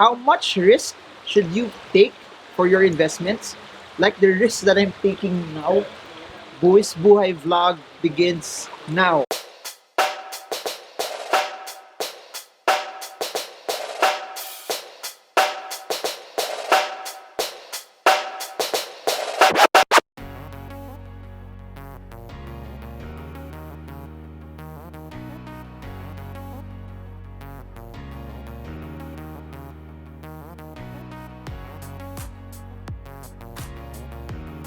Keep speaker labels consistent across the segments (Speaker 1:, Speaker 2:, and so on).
Speaker 1: how much risk should you take for your investments? Like the risk that I'm taking now. Buwis Buhay vlog begins now.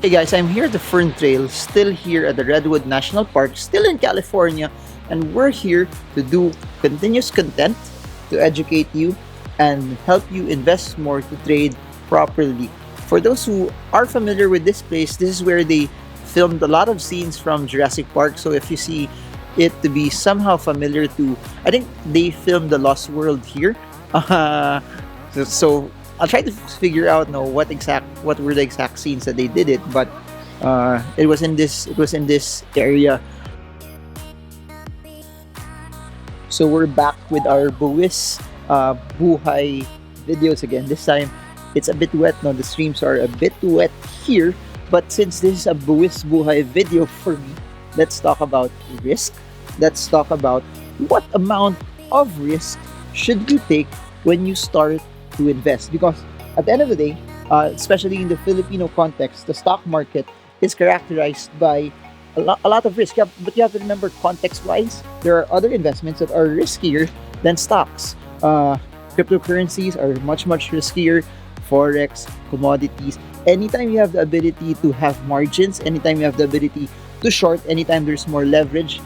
Speaker 1: Hey guys, I'm here at the Fern Trail, still here at the Redwood National Park, still in California, and we're here to do continuous content to educate you and help you invest more to trade properly. For those who are familiar with this place, this is where they filmed a lot of scenes from Jurassic Park. So if you see it to be somehow familiar to, I think they filmed the Lost World here. So I'll try to figure out what were the exact scenes that they did it, but it was in this area. So we're back with our Buwis Buhay videos again. This time it's a bit wet. No, the streams are a bit wet here, but since this is a Buwis Buhay video for me, let's talk about risk. Let's talk about what amount of risk should you take when you start to invest, because at the end of the day, especially in the Filipino context, the stock market is characterized by a lot of risk. Yeah, but you have to remember, context-wise, there are other investments that are riskier than stocks. Cryptocurrencies are much riskier. Forex, commodities. Anytime you have the ability to have margins, anytime you have the ability to short, anytime there's more leverage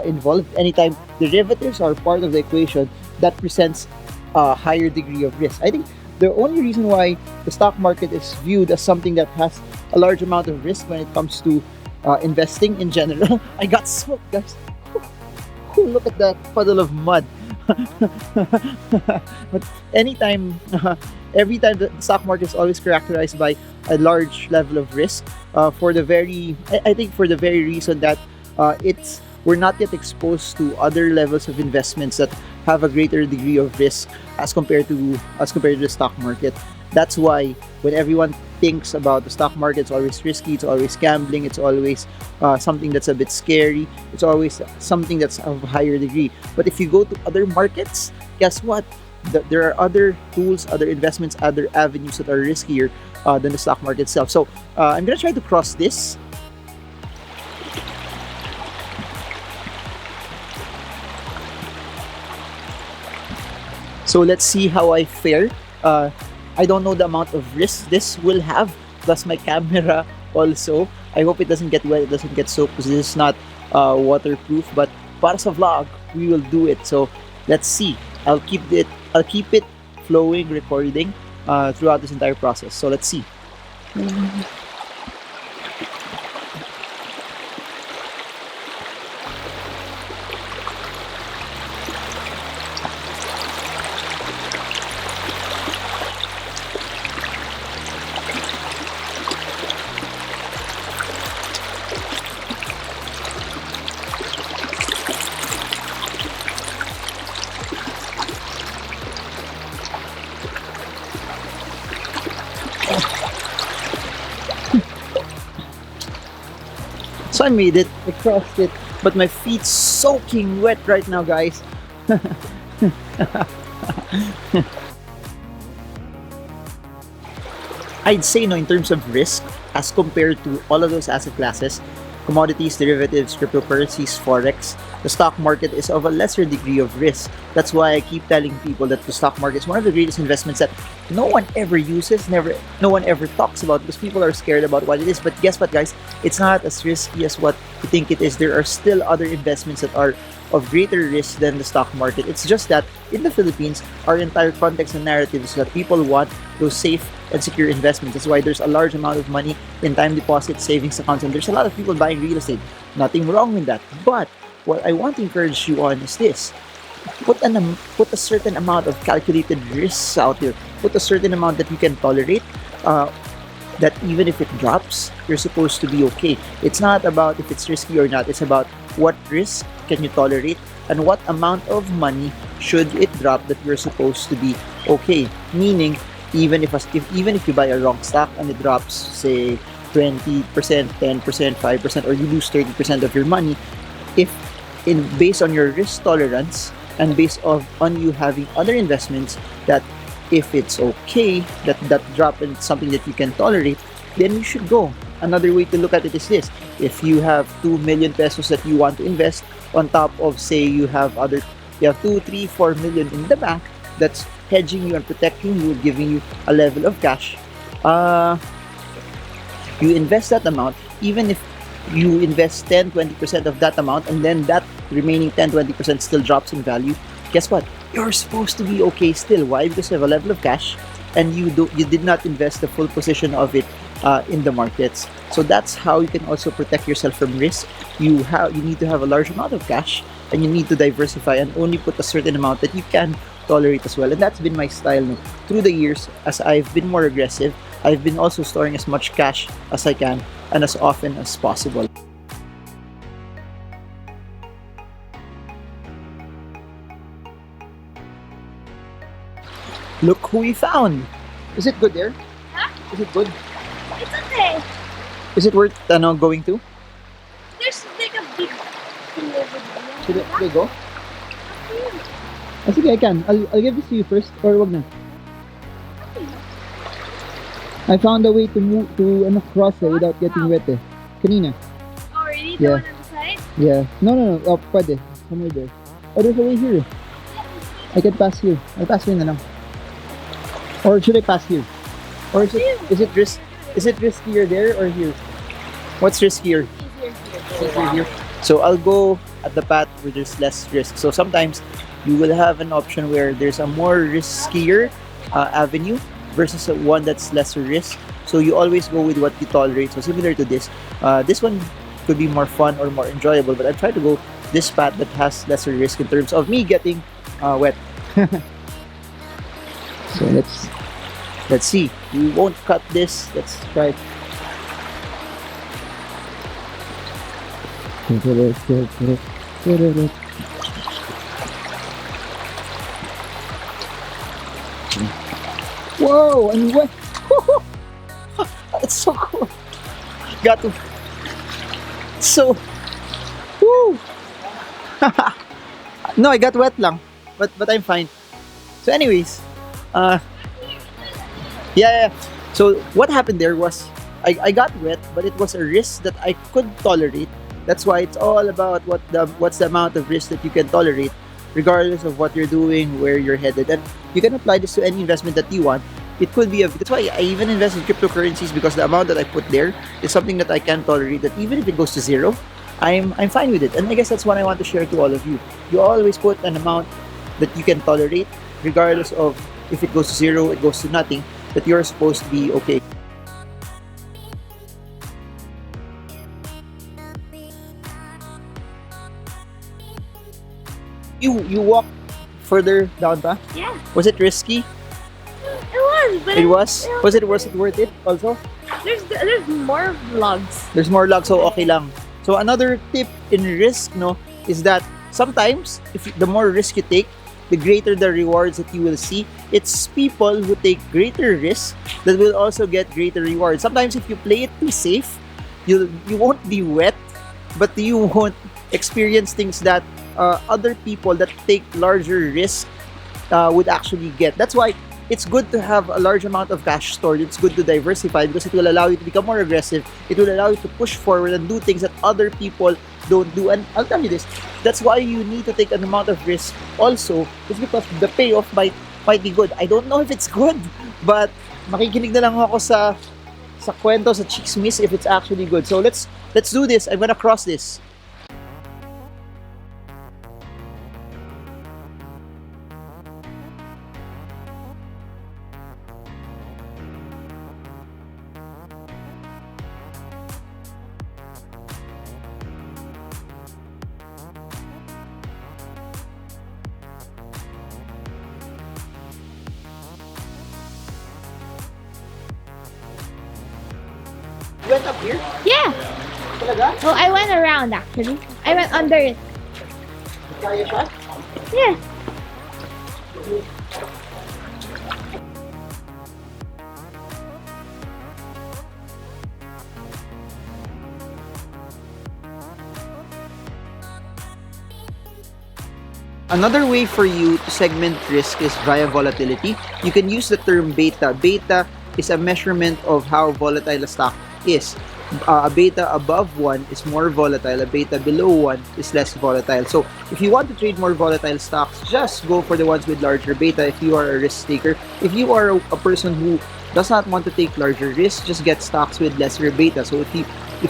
Speaker 1: involved, anytime derivatives are part of the equation, that presents a higher degree of risk. I think the only reason why the stock market is viewed as something that has a large amount of risk when it comes to investing in general. I got smoked, guys. Look at that puddle of mud. But anytime, every time, the stock market is always characterized by a large level of risk. I think for the very reason that we're not yet exposed to other levels of investments that have a greater degree of risk as compared to the stock market. That's why when everyone thinks about the stock market, it's always risky, it's always gambling, it's always something that's a bit scary, it's always something that's of a higher degree. But if you go to other markets, guess what? There are other tools, other investments, other avenues that are riskier than the stock market itself. So I'm gonna try to cross this. So let's see how I fare. I don't know the amount of risk this will have, plus my camera also. I hope it doesn't get wet, it doesn't get soaked, because this is not waterproof. But para sa vlog, we will do it. So let's see. I'll keep it flowing, recording throughout this entire process. So let's see. So I made it, I crossed it, but my feet's soaking wet right now, guys. I'd say, no, in terms of risk, as compared to all of those asset classes, commodities, derivatives, cryptocurrencies, forex, the stock market is of a lesser degree of risk. That's why I keep telling people that the stock market is one of the greatest investments that no one ever uses, no one ever talks about, because people are scared about what it is. But guess what, guys? It's not as risky as what you think it is. There are still other investments that are of greater risk than the stock market. It's just that in the Philippines, our entire context and narrative is that people want those safe and secure investments. That's why there's a large amount of money in time deposits, savings accounts, and there's a lot of people buying real estate. Nothing wrong with that. But what I want to encourage you on is this. Put a certain amount of calculated risks out there. Put a certain amount that you can tolerate. That even if it drops, you're supposed to be okay. It's not about if it's risky or not. It's about what risk can you tolerate, and what amount of money should it drop that you're supposed to be okay. Meaning, even if you buy a wrong stock and it drops, say 20%, 10%, 5%, or you lose 30% of your money, if in based on your risk tolerance and based on you having other investments that if it's okay that drop and it's something that you can tolerate, then you should go. Another way to look at it is this: if you have 2 million pesos that you want to invest on top of, say, you have 2, 3, 4 million in the bank, that's hedging you and protecting you, giving you a level of cash. uh you invest that amount. Even if you invest 10-20% of that amount, and then that remaining 10-20% still drops in value, guess what? You're supposed to be okay still. Why? Because you have a level of cash and you did not invest the full position of it in the markets. So that's how you can also protect yourself from risk. You need to have a large amount of cash, and you need to diversify and only put a certain amount that you can tolerate as well. And that's been my style, no? Through the years. As I've been more aggressive, I've been also storing as much cash as I can and as often as possible. Look who we found. Is it good there?
Speaker 2: Huh?
Speaker 1: Is it good?
Speaker 2: It's okay.
Speaker 1: Is it worth going to?
Speaker 2: There's like a big thing over there.
Speaker 1: Should I go? Sige, I can. I'll give this to you first, or wag na. I found a way to move to cross without getting wet Kanina.
Speaker 2: Oh, really? The
Speaker 1: Yeah.
Speaker 2: one on the side?
Speaker 1: Yeah. No. Oh, pwede. Somewhere there. Oh, there's a way here. I can pass here. I'll pass here na lang. Or should I pass here? Or is it riskier there or here? What's riskier? Easier here. So I'll go at the path where there's less risk. So sometimes you will have an option where there's a more riskier avenue versus one that's lesser risk. So you always go with what you tolerate. So similar to this one could be more fun or more enjoyable, but I try to go this path that has lesser risk in terms of me getting wet. So let's see. We won't cut this. Let's try. Whoa! And what? It's so cool. Got to. So. Woo! No, I got wet lang, but I'm fine. So, anyways, yeah. So what happened there was I got wet, but it was a risk that I could tolerate. That's why it's all about what's the amount of risk that you can tolerate, regardless of what you're doing, where you're headed, and you can apply this to any investment that you want. It could be that's why I even invest in cryptocurrencies, because the amount that I put there is something that I can tolerate. That even if it goes to zero, I'm fine with it. And I guess that's what I want to share to all of you. You always put an amount that you can tolerate, regardless of if it goes to zero, it goes to nothing, that you're supposed to be okay. You walk further down pa?
Speaker 2: Yeah.
Speaker 1: Was it risky?
Speaker 2: It was, but
Speaker 1: It was? Was it worth it also?
Speaker 2: there's more vlogs.
Speaker 1: There's more luck, so okay lang. So another tip in risk, no, is that sometimes the more risk you take, the greater the rewards that you will see. It's people who take greater risk that will also get greater rewards. Sometimes if you play it too safe, you won't be wet, but you won't experience things that other people that take larger risk would actually get. That's why it's good to have a large amount of cash stored. It's good to diversify because it will allow you to become more aggressive. It will allow you to push forward and do things that other people don't do. And I'll tell you this, that's why you need to take an amount of risk also. It's because the payoff might be good. I don't know if it's good, but makikinig na lang ako sa kwento, sa chismis, if it's actually good. So let's do this. I'm gonna cross this. You went up here?
Speaker 2: Yeah.
Speaker 1: Talaga?
Speaker 2: Well, I went around actually. I went under it. Yeah.
Speaker 1: Another way for you to segment risk is via volatility. You can use the term beta. Beta is a measurement of how volatile a stock is. A beta above 1 is more volatile, a beta below 1 is less volatile. So if you want to trade more volatile stocks, just go for the ones with larger beta if you are a risk taker. If you are a person who does not want to take larger risks, just get stocks with lesser beta. So if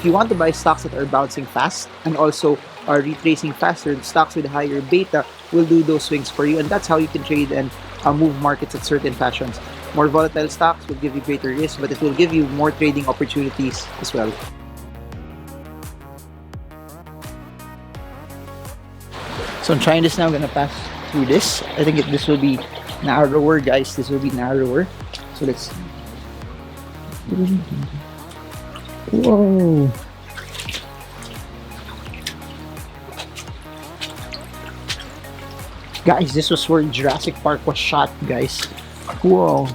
Speaker 1: you want to buy stocks that are bouncing fast and also are retracing faster, stocks with higher beta will do those swings for you, and that's how you can trade and move markets at certain fashions. More volatile stocks will give you greater risk, but it will give you more trading opportunities as well. So I'm trying this now. I'm gonna pass through this. I think this will be narrower, guys. This will be narrower. So let's. Whoa. Guys, this was where Jurassic Park was shot, guys. Whoa.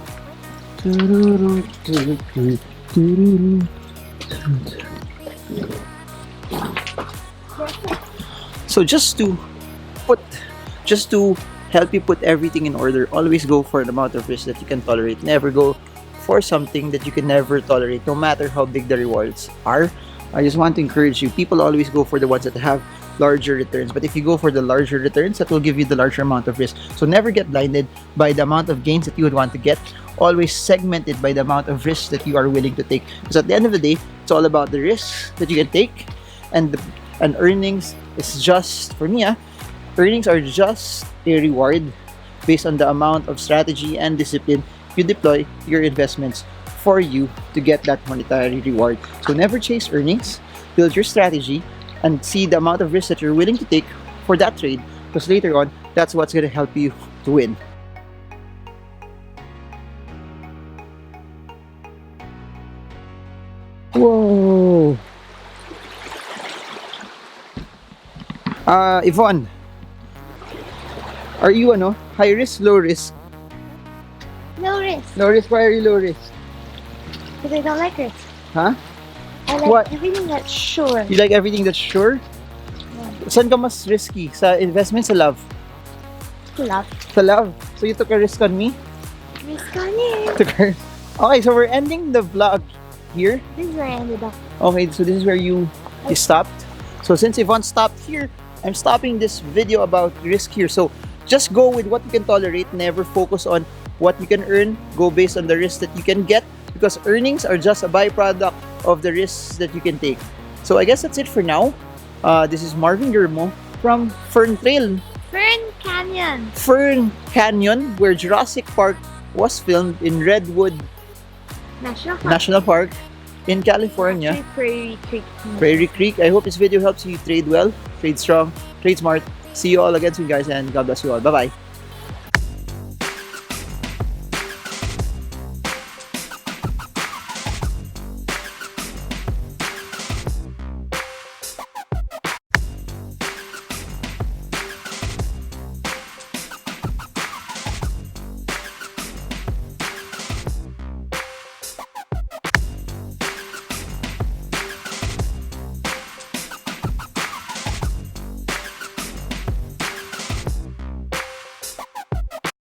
Speaker 1: So just to help you put everything in order, always go for an amount of risk that you can tolerate. Never go for something that you can never tolerate, no matter how big the rewards are. I just want to encourage you. People always go for the ones that have larger returns, but if you go for the larger returns, that will give you the larger amount of risk. So never get blinded by the amount of gains that you would want to get. Always segment it by the amount of risk that you are willing to take, because at the end of the day, it's all about the risks that you can take, and earnings is just, for me, earnings are just a reward based on the amount of strategy and discipline you deploy your investments for you to get that monetary reward. So never chase earnings, build your strategy, and see the amount of risk that you're willing to take for that trade, because later on, that's what's going to help you to win. Whoa! Yvonne, are you high risk, low risk?
Speaker 2: No risk.
Speaker 1: Low risk. Why are you low risk?
Speaker 2: Because I don't like risk.
Speaker 1: Huh?
Speaker 2: I like
Speaker 1: What?
Speaker 2: everything that's sure.
Speaker 1: You like everything that's sure? Saan ka mas risky? Sa investment, sa love?
Speaker 2: Love.
Speaker 1: Sa love. So you took a risk on me?
Speaker 2: Risk on it.
Speaker 1: Okay, so we're ending the vlog here.
Speaker 2: This is where I ended up.
Speaker 1: Okay, so this is where you stopped. So since Yvonne stopped here, I'm stopping this video about risk here. So just go with what you can tolerate. Never focus on what you can earn. Go based on the risk that you can get, because earnings are just a byproduct of the risks that you can take. So I guess that's it for now. This is Marvin Germo from Fern Canyon, where Jurassic Park was filmed in Redwood National Park in California.
Speaker 2: Prairie Creek.
Speaker 1: Prairie Creek. I hope this video helps you trade well, trade strong, trade smart. See you all again soon, guys, and God bless you all. Bye-bye.